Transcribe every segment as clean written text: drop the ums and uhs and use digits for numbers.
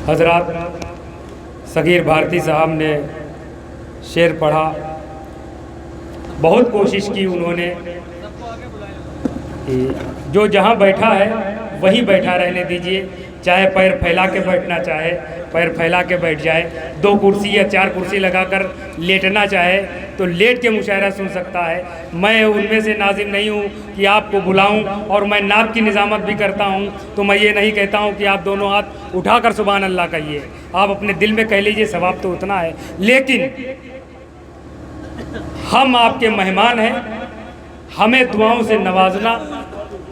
حضرات صغیر بھارتی صاحب نے شعر پڑھا، بہت کوشش کی انہوں نے کہ جو جہاں بیٹھا ہے وہیں بیٹھا رہنے دیجئے، چاہے پیر پھیلا کے بیٹھنا چاہے پیر پھیلا کے بیٹھ جائے، 2 کرسی یا 4 کرسی لگا کر لیٹنا چاہے تو لیٹ کے مشاعرہ سن سکتا ہے۔ میں ان میں سے ناظم نہیں ہوں کہ آپ کو بلاؤں، اور میں نعت کی نظامت بھی کرتا ہوں تو میں یہ نہیں کہتا ہوں کہ آپ دونوں ہاتھ اٹھا کر سبحان اللہ کہیے، آپ اپنے دل میں کہہ لیجئے، ثواب تو اتنا ہے۔ لیکن ہم آپ کے مہمان ہیں، ہمیں دعاؤں سے نوازنا،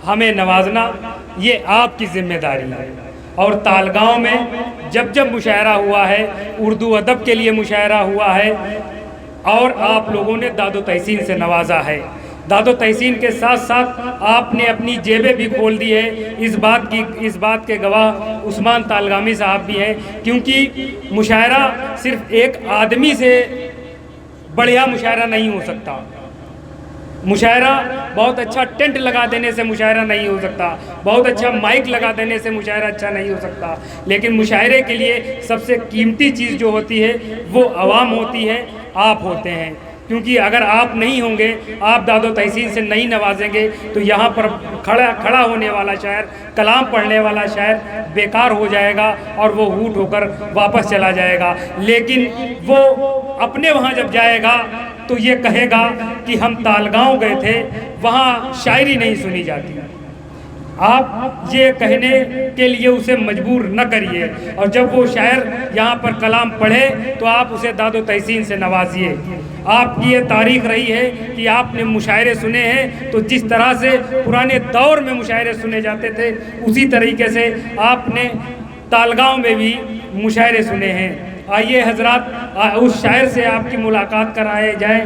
ہمیں نوازنا یہ آپ کی ذمہ داری ہے۔ اور تالگاؤں میں جب جب مشاعرہ ہوا ہے، اردو ادب کے لیے مشاعرہ ہوا ہے، اور آپ لوگوں نے داد و تحسین سے نوازا ہے۔ داد و تحسین کے ساتھ ساتھ آپ نے اپنی جیبیں بھی کھول دی ہے، اس بات کے گواہ عثمان تالگامی صاحب بھی ہیں، کیونکہ مشاعرہ صرف ایک آدمی سے بڑھیا مشاعرہ نہیں ہو سکتا، مشاعرہ بہت اچھا ٹینٹ لگا دینے سے مشاعرہ نہیں ہو سکتا، بہت اچھا مائک لگا دینے سے مشاعرہ اچھا نہیں ہو سکتا، لیکن مشاعرے کے لیے سب سے قیمتی چیز جو ہوتی ہے وہ عوام ہوتی ہے، آپ ہوتے ہیں۔ کیونکہ اگر آپ نہیں ہوں گے، آپ داد و تحسین سے نہیں نوازیں گے تو یہاں پر کھڑا ہونے والا شاعر، کلام پڑھنے والا شاعر بیکار ہو جائے گا اور وہ ہوٹ ہو کر واپس چلا جائے گا۔ لیکن وہ اپنے وہاں جب جائے گا تو یہ کہے گا کہ ہم تالگاؤں گئے تھے، وہاں شاعری نہیں سنی جاتی۔ آپ یہ کہنے کے لیے اسے مجبور نہ کریے، اور جب وہ شاعر یہاں پر کلام پڑھے تو آپ اسے داد و تحسین سے نوازیے۔ آپ کی یہ تاریخ رہی ہے کہ آپ نے مشاعرے سنے ہیں تو جس طرح سے پرانے دور میں مشاعرے سنے جاتے تھے اسی طریقے سے آپ نے تالگاؤں میں بھی مشاعرے سنے ہیں۔ آئیے حضرات اس شاعر سے آپ کی ملاقات کرائے جائیں،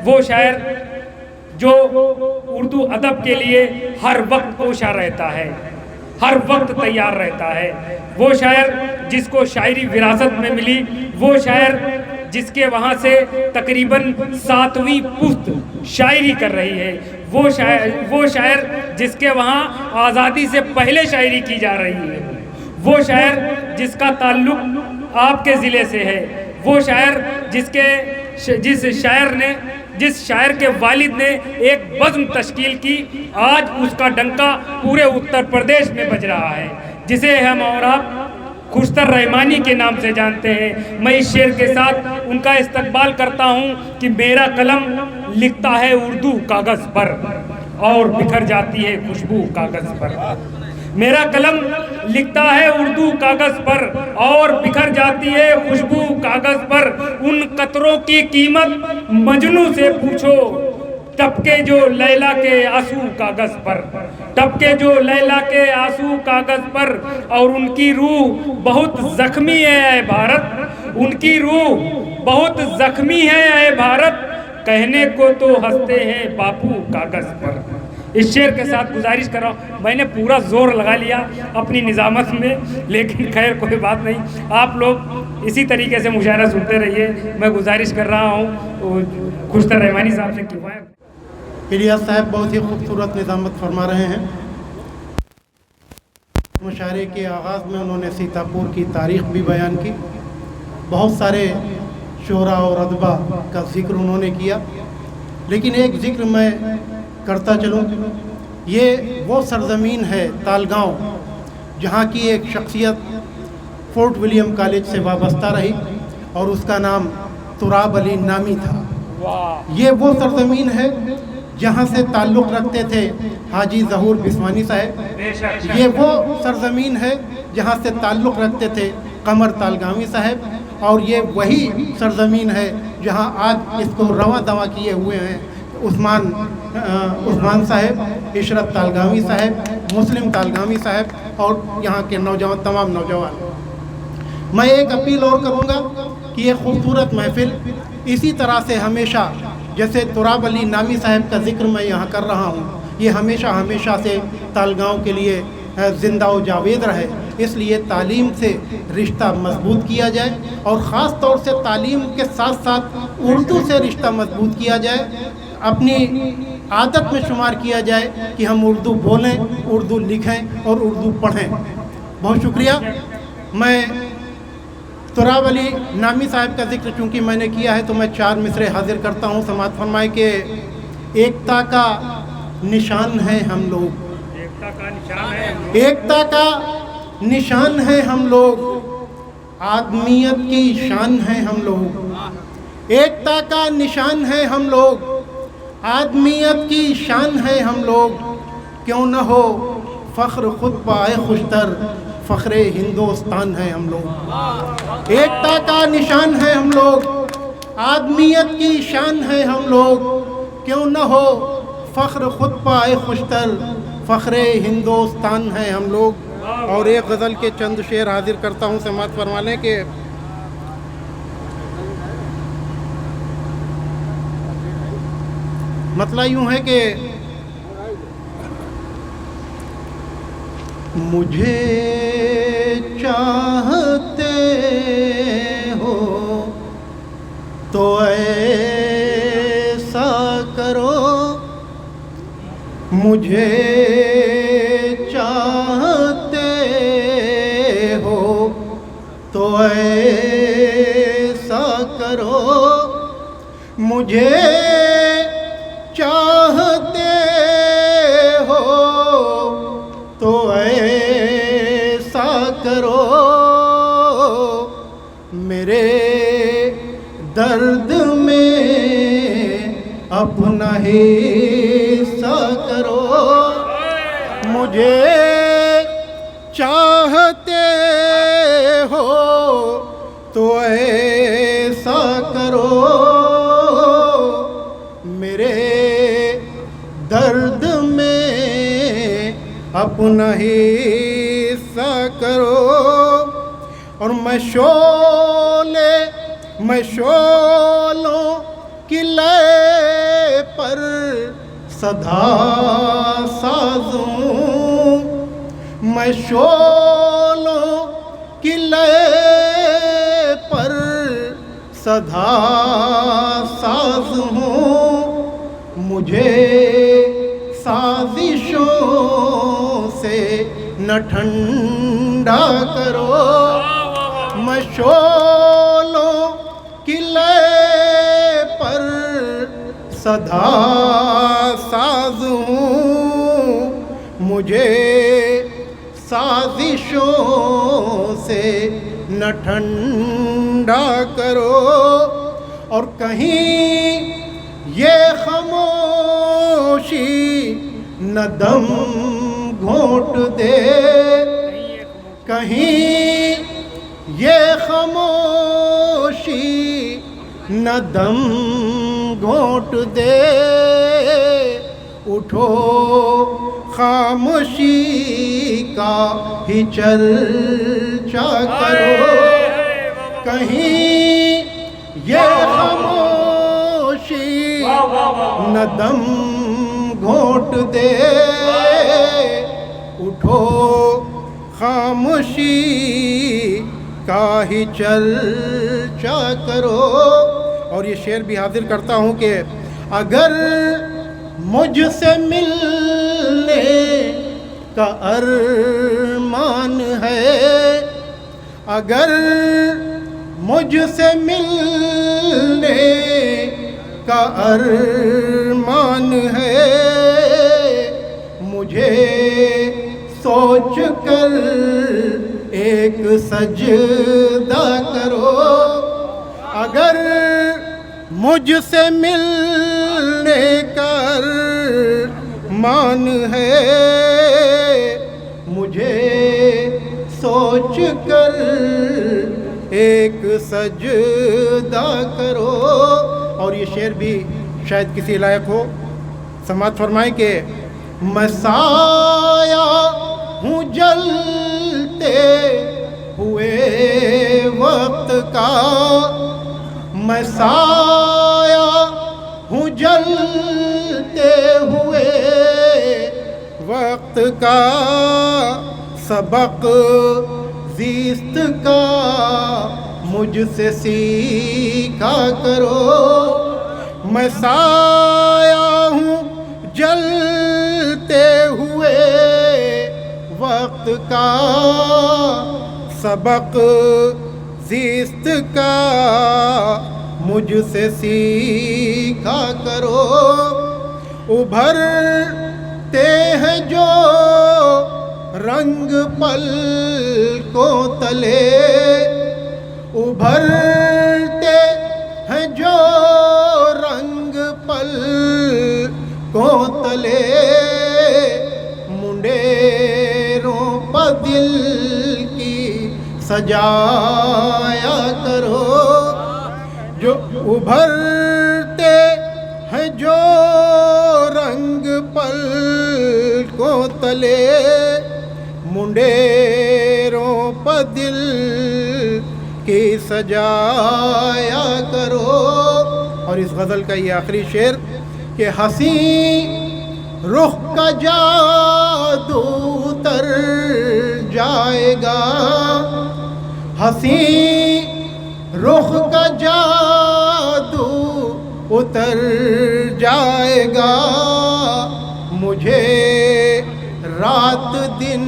وہ شاعر جو اردو ادب کے لیے ہر وقت کوشاں رہتا ہے، ہر وقت تیار رہتا ہے، وہ شاعر جس کو شاعری وراثت میں ملی، وہ شاعر جس کے وہاں سے تقریباً 7ویں پشت شاعری کر رہی ہے، وہ شاعر جس کے وہاں آزادی سے پہلے شاعری کی جا رہی ہے، وہ شاعر جس کا تعلق آپ کے ضلع سے ہے، وہ شاعر جس شاعر کے والد نے ایک بزم تشکیل کی، آج اس کا ڈنکا پورے اتر پردیش میں بج رہا ہے، جسے ہم اور آپ خوشتر رحمانی کے نام سے جانتے ہیں۔ میں اس شعر کے ساتھ ان کا استقبال کرتا ہوں کہ میرا قلم لکھتا ہے اردو کاغذ پر اور بکھر جاتی ہے خوشبو کاغذ پر، میرا قلم لکھتا ہے اردو کاغذ پر اور بکھر جاتی ہے خوشبو کاغذ پر، ان قطروں کی قیمت مجنوں سے پوچھو، ٹپکے جو لیلا کے آنسو کاغذ پر، ٹپکے جو لیلا کے آنسو کاغذ پر، اور ان کی روح بہت زخمی ہے اے بھارت، ان کی روح بہت زخمی ہے اے بھارت، کہنے کو تو ہنستے ہیں باپو کاغذ پر۔ اس شعر کے ساتھ گزارش کر رہا ہوں، میں نے پورا زور لگا لیا اپنی نظامت میں، لیکن خیر کوئی بات نہیں، آپ لوگ اسی طریقے سے مشاعرہ سنتے رہیے۔ میں گزارش کر رہا ہوں خوشتر رحمانی صاحب سے کفایت۔ الیاس صاحب بہت ہی خوبصورت نظامت فرما رہے ہیں۔ مشاعرے کے آغاز میں انہوں نے سیتاپور کی تاریخ بھی بیان کی، بہت سارے شعراء اور ادبا کا ذکر انہوں نے کیا، لیکن ایک ذکر میں کرتا چلوں، یہ وہ سرزمین ہے تالگاؤں جہاں کی ایک شخصیت فورٹ ولیم کالج سے وابستہ رہی اور اس کا نام تراب علی نامی تھا۔ یہ وہ سرزمین ہے جہاں سے تعلق رکھتے تھے حاجی ظہور بسوانی صاحب، یہ وہ سرزمین ہے جہاں سے تعلق رکھتے تھے قمر تالگامی صاحب، اور یہ وہی سرزمین ہے جہاں آج اس کو رواں دواں کیے ہوئے ہیں عثمان صاحب، عشرت تالگامی صاحب، مسلم تالگامی صاحب اور یہاں کے نوجوان، تمام نوجوان۔ میں ایک اپیل اور کروں گا کہ یہ خوبصورت محفل اسی طرح سے ہمیشہ، جیسے تراب علی نامی صاحب کا ذکر میں یہاں کر رہا ہوں، یہ ہمیشہ سے تالگاؤں کے لیے زندہ و جاوید رہے، اس لیے تعلیم سے رشتہ مضبوط کیا جائے، اور خاص طور سے تعلیم کے ساتھ ساتھ اردو سے رشتہ مضبوط کیا جائے، اپنی عادت میں شمار کیا جائے کہ ہم اردو بولیں، اردو لکھیں اور اردو پڑھیں۔ بہت شکریہ۔ میں تراب علی نامی صاحب کا ذکر چونکہ میں نے کیا ہے تو میں 4 مصرے حاضر کرتا ہوں. سماعت فرمائے کہ ایکتا کا نشان ہے ہم لوگ، ایکتا کا نشان ہے، ایکتا کا نشان ہے ہم لوگ، آدمیت کی شان ہے ہم لوگ. ایکتا کا نشان ہے ہم لوگ، آدمیت کی شان ہے ہم لوگ. کیوں نہ ہو فخر خود پائے خوشتر، فخر ہندوستان ہے ہم لوگ. ایکتا کا نشان ہے ہم لوگ، آدمیت کی شان ہے ہم لوگ. کیوں نہ ہو فخر خود پائے خوشتر، فخر ہندوستان ہے ہم لوگ. اور ایک غزل کے چند شعر حاضر کرتا ہوں. سماعت فرما لیں کہ مطلب یوں ہے کہ مجھے چاہتے ہو تو ایسا کرو، مجھے چاہتے ہو تو ایسا کرو، مجھے چاہتے ہو تو ایسا کرو، میرے درد میں اپنا حصہ کرو. مجھے چاہتے ہو تو ایسا کرو، میرے درد میں اپنا حصہ کرو. اور میں شعلوں کی لے پر صدا سازوں، میں شعلوں کی لے پر صدا ساز ہوں. مجھے سازشوں سے نہ ٹھنڈا کرو، میں شعلوں کی لے پر صدا ساز ہوں. مجھے سازشوں سے نہ ٹھنڈا کرو. اور کہیں یہ خاموشی نہ دم گھونٹ دے، کہیں یہ خاموشی نہ دم گھونٹ دے. اٹھو خاموشی کا ہی چرچا کرو، کہیں یہ خاموشی نہ دم گھونٹ دے. اٹھو خاموشی کا ہی چرچا کرو. اور یہ شعر بھی حاضر کرتا ہوں کہ اگر مجھ سے ملنے کا ارمان ہے، اگر مجھ سے ملنے کا ارمان ہے، مجھے سوچ کر ایک سجدہ کرو. اگر مجھ سے ملنے کا ارمان ہے، مجھے سوچ کر ایک سجدہ کرو. اور یہ شعر بھی شاید کسی لائق ہو. سماعت فرمائیں کہ میں سایہ ہوں جلتے ہوئے وقت کا، میں سایہ ہوں جلتے ہوئے وقت کا. سبق زیست کا مجھ سے سیکھا کرو. میں سایہ ہوں جلتے ہوئے وقت کا، سبق زیست کا مجھ سے سیکھا کرو. ابھرتے ہیں جو رنگ پل کو تلے, ابھرتے ہیں جو رنگ پل کو تلے, منڈیروں پہ دل کی سجایا کرو. جو ابھرتے ہیں جو رنگ پل کو تلے, منڈیروں پہ دل کی سجایا کرو. اور اس غزل کا یہ آخری شعر کہ حسین رخ کا جادو اتر جائے گا, حسین رخ کا جادو اتر جائے گا. مجھے رات دن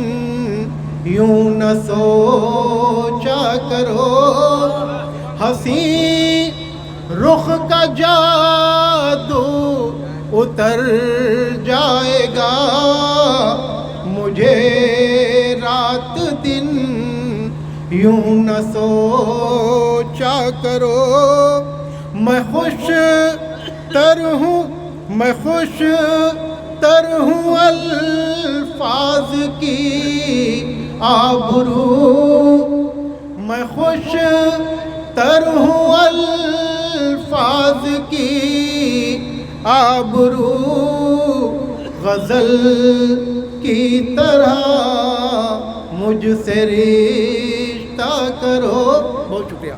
یوں نہ سوچا کرو, حسین رخ کا جادو اتر جائے گا. مجھے رات دن یوں نہ سوچا کرو. میں خوش تر ہوں, میں خوش تر ہوں الفاظ کی آبرو, میں خوش تر ہوں الفاظ کی آبرو. غزل کی طرح مجھ سے رشتہ کرو. بہت شکریہ.